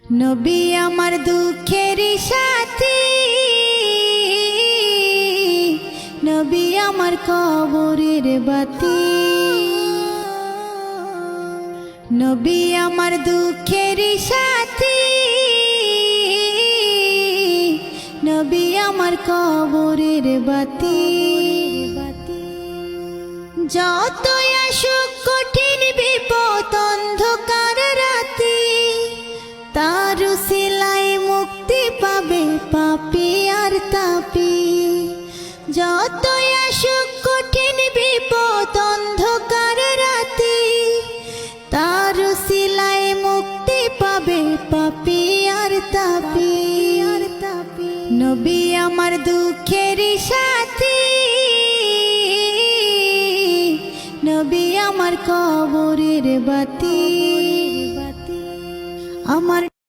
নবী আমার দুঃখের সাথী, নবী আমার কবরের বাতি। নবী আমার দুঃখের সাথী, নবী আমার কবরের বাতি। যতই আসুক কঠিন বিপদ অন্ধকার রাতে, তার উসিলায় মুক্তি পাবে পাপী আর তাপী। যতই আসুক কঠিন বিপদ অন্ধকার রাতে, তার উসিলায় মুক্তি পাবে পাপী আর তাপী। নবী আমার দুঃখের সাথী, নবী আমার কবরের বাতি। আমার